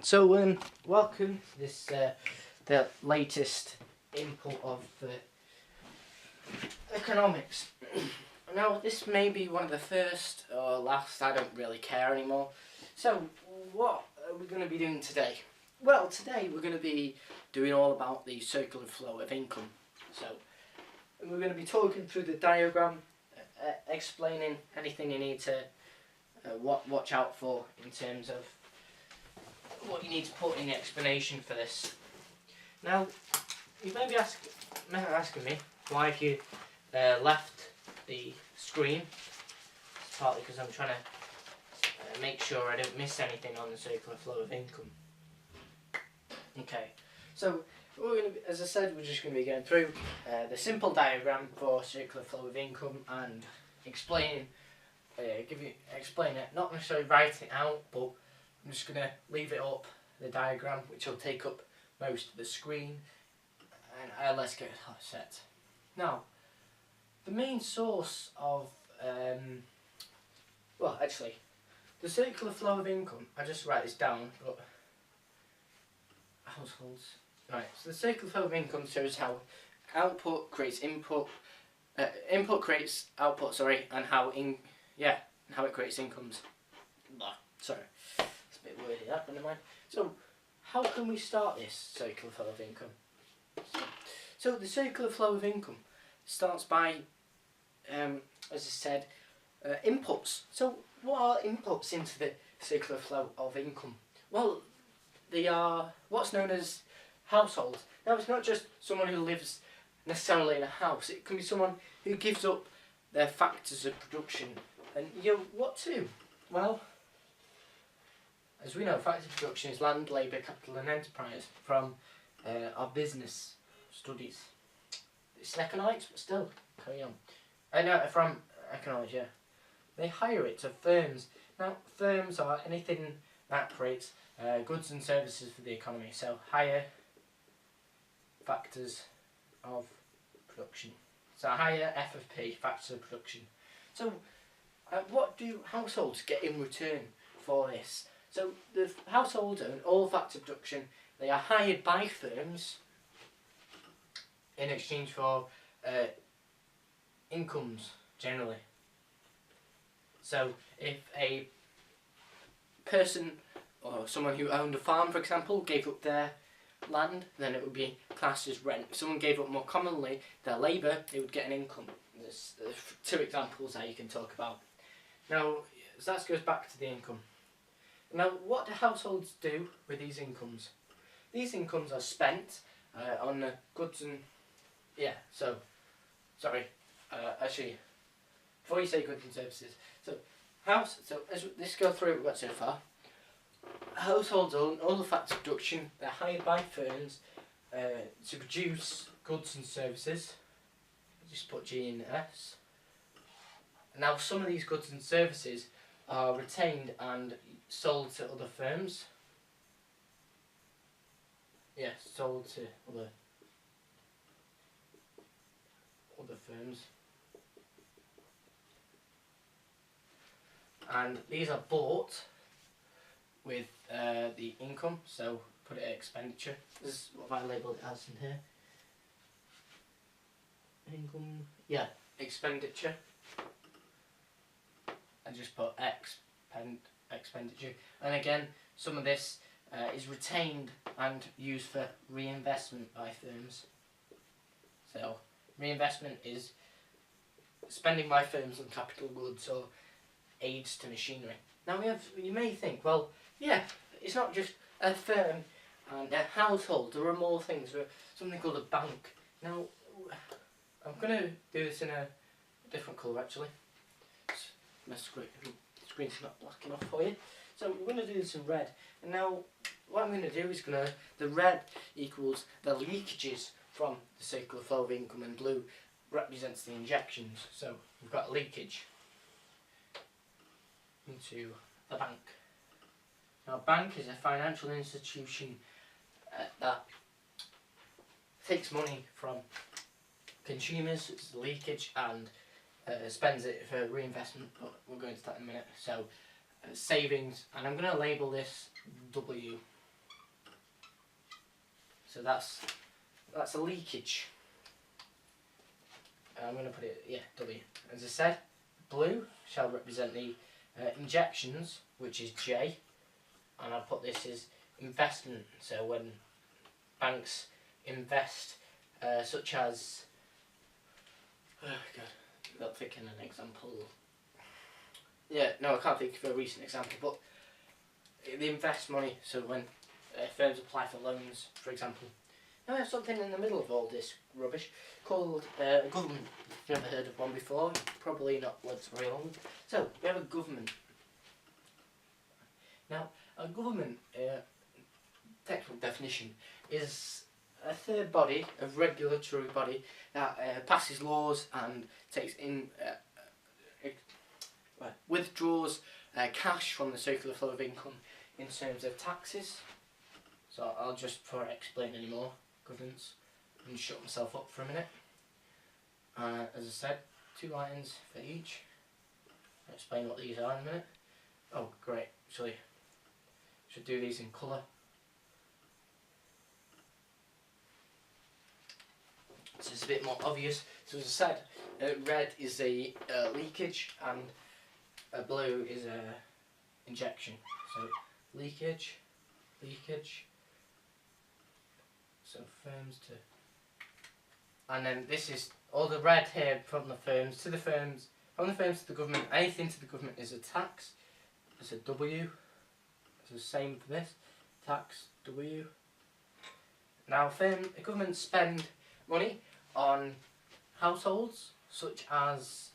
So, welcome to this, the latest input of economics. Now, this may be one of the first or last, I don't really care anymore. So, what are we going to be doing today? Well, today we're going to be doing all about the circular flow of income. So, we're going to be talking through the diagram, explaining anything you need to watch out for in terms of what you need to put in the explanation for this. Now, you may be asking me why have you left the screen. It's partly because I'm trying to make sure I don't miss anything on the circular flow of income. Okay, so we're going to, as I said, we're just going to be going through the simple diagram for circular flow of income and explain it, not necessarily write it out, but I'm just going to leave it up, the diagram, which will take up most of the screen, and let's get it set. Now, the main source of, the circular flow of income, I just write this down, but households. Right, so the circular flow of income shows how output creates input, input creates output, and how it creates incomes. Sorry. It's a bit wordy that, but never mind. So, how can we start this circular flow of income? So the circular flow of income starts by, as I said, inputs. So what are inputs into the circular flow of income? Well, they are what's known as households. Now, it's not just someone who lives necessarily in a house. It can be someone who gives up their factors of production. And what to? Well, as we know, factors of production is land, labour, capital and enterprise from our business studies. It's economics, but still, carry on. From economics, yeah. They hire it to firms. Now, firms are anything that creates goods and services for the economy. So, higher factors of production. So, higher FFP, factors of production. So, what do households get in return for this? So the households own all factors of production. They are hired by firms in exchange for incomes generally. So if a person or someone who owned a farm, for example, gave up their land, then it would be classed as rent. If someone gave up more commonly their labour, they would get an income. There's two examples that you can talk about. Now, so that goes back to the income. Now, what do households do with these incomes? These incomes are spent on goods and... actually, before you say goods and services, as this goes through what we've got so far, households own all the factors of production. They're hired by firms to produce goods and services. Just put G in S. Now, some of these goods and services are retained and sold to other firms. Yes, sold to other firms. And these are bought with the income, so put it at expenditure. This is what I labelled it as in here. Income, expenditure. I just put expenditure, and again, some of this is retained and used for reinvestment by firms. So, reinvestment is spending by firms on capital goods or aids to machinery. Now, you may think, well, it's not just a firm and a household. There are more things. There are something called a bank. Now, I'm going to do this in a different colour, actually. My screen's not blocking off for you. So we're going to do this in red. And now what I'm going to do is the red equals the leakages from the circular flow of income, and blue represents the injections. So we've got leakage into the bank. Now, a bank is a financial institution that takes money from consumers, it's leakage, and spends it for reinvestment, but we'll go into that in a minute. So savings, and I'm going to label this W. So that's a leakage. I'm going to put it, yeah, W. As I said, blue shall represent the injections, which is J, and I'll put this as investment. So when banks invest, such as, oh God, I'll think in an example. Yeah, no, I can't think of a recent example, but they invest money. So when firms apply for loans, for example. Now we have something in the middle of all this rubbish called a government. If you've never heard of one before, probably not once very long. So we have a government. Now a government, technical definition, is a third body, a regulatory body that passes laws and takes in, withdraws cash from the circular flow of income in terms of taxes. So I'll just, before I explain any more governance, and shut myself up for a minute. As I said, 2 lines for each. I'll explain what these are in a minute. Oh great, actually, should do these in colour. So it's a bit more obvious. So as I said, red is a leakage and blue is a injection. So leakage. So firms to, and then this is all the red here from the firms to the firms, from the firms to the government. Anything to the government is a tax. It's a W. It's the same for this. Tax, W. Now governments spend money on households such as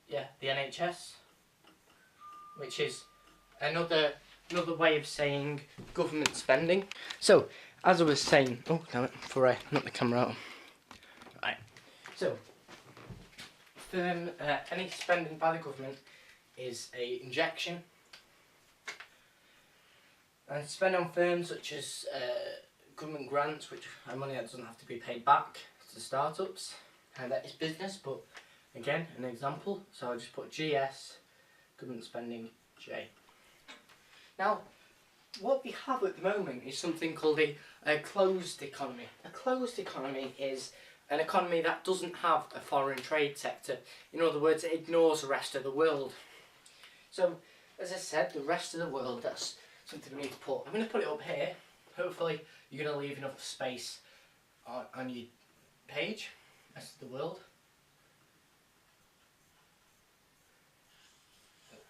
the NHS, which is another way of saying government spending. So as I was saying, oh damn it, before I knock the camera out. Right. So any spending by the government is a injection. And spend on firms such as government grants, which are money that doesn't have to be paid back to startups, and that is business, but again, an example. So I'll just put GS, government spending, J. Now, what we have at the moment is something called a closed economy. A closed economy is an economy that doesn't have a foreign trade sector. In other words, it ignores the rest of the world. So, as I said, the rest of the world, that's something we need to put. I'm going to put it up here. Hopefully you're going to leave enough space on your page. Rest of the world.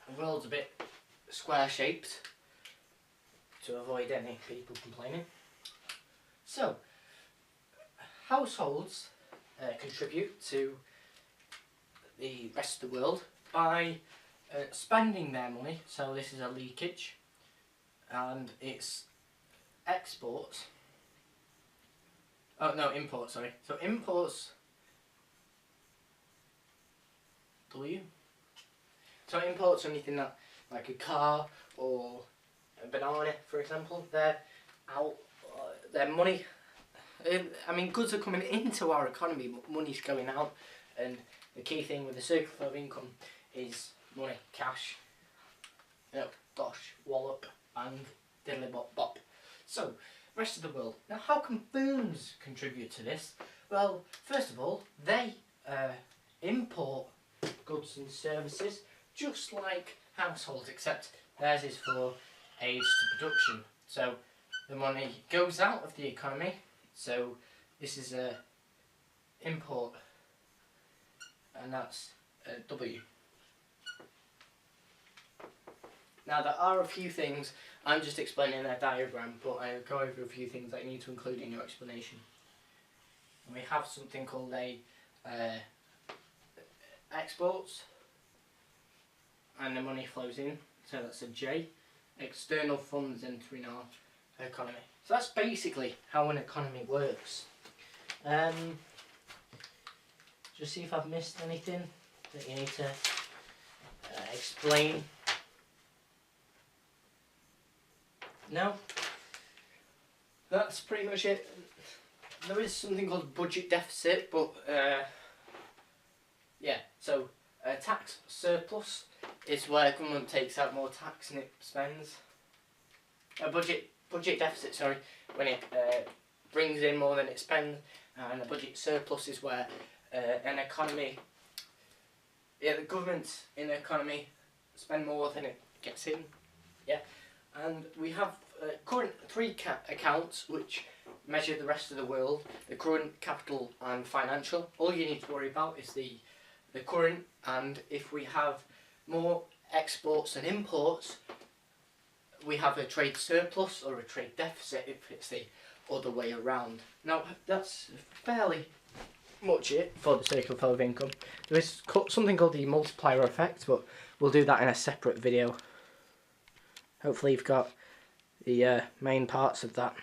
The world's a bit square shaped to avoid any people complaining. So, households contribute to the rest of the world by spending their money. So this is a leakage, and it's exports. Oh no, imports, sorry. So imports, W. So imports are anything that, like a car or a banana, for example, they're money. I mean, goods are coming into our economy, but money's going out. And the key thing with the circular flow of income is money, cash. Dosh, wallop, bang, diddly bop bop. So, rest of the world. Now, how can firms contribute to this? Well, first of all, they import goods and services just like households, except theirs is for aids to production. So the money goes out of the economy. So this is a import, and that's a W. Now there are a few things, I'm just explaining a diagram, but I'll go over a few things that you need to include in your explanation. And we have something called a exports, and the money flows in, so that's a J. External funds entering our economy. So that's basically how an economy works. Just see if I've missed anything that you need to explain. No? That's pretty much it. There is something called budget deficit, but yeah, so tax surplus is where government takes out more tax than it spends. A budget budget deficit, sorry, when it brings in more than it spends, and a budget surplus is where an economy, the government in an economy spend more than it gets in, and we have current three accounts which measure the rest of the world: the current, capital and financial. All you need to worry about is the current, and if we have more exports than imports, we have a trade surplus or a trade deficit if it's the other way around. Now that's fairly much it for the circular flow of income. There is something called the multiplier effect, but we'll do that in a separate video. Hopefully you've got the main parts of that.